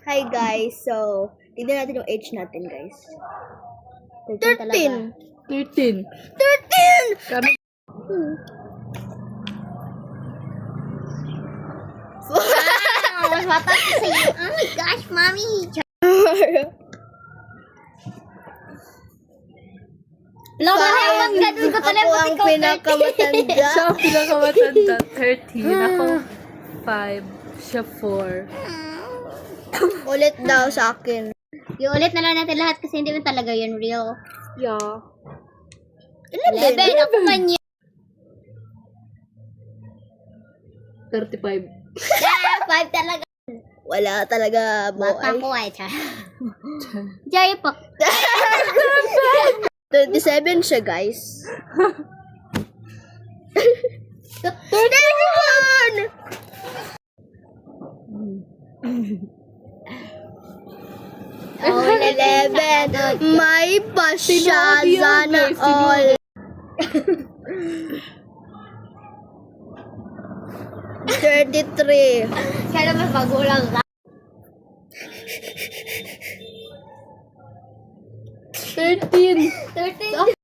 Hi guys, so tignan natin yung age natin guys. 13! 13. 13! Kami. Wow, mas bata ko sa'yo. Oh my gosh, mommy. Loko na yung mag-ganun ko Ako talaga. ang pinakamatanda. Siya ang pinakamatanda. 13. Ako 5. Siya 4. Ulit daw sa akin. Iulit na lang natin lahat kasi hindi mo talaga yun real. Yeah. 11. Ako man yun. 35. Yeah, 5 talaga. Wala talaga Bata boy. ko ay cha. Jay pa. 27 siya guys. 31! Oh, 11. May pasya sana all. 33. Kaya naman magulang ka. 13. 13.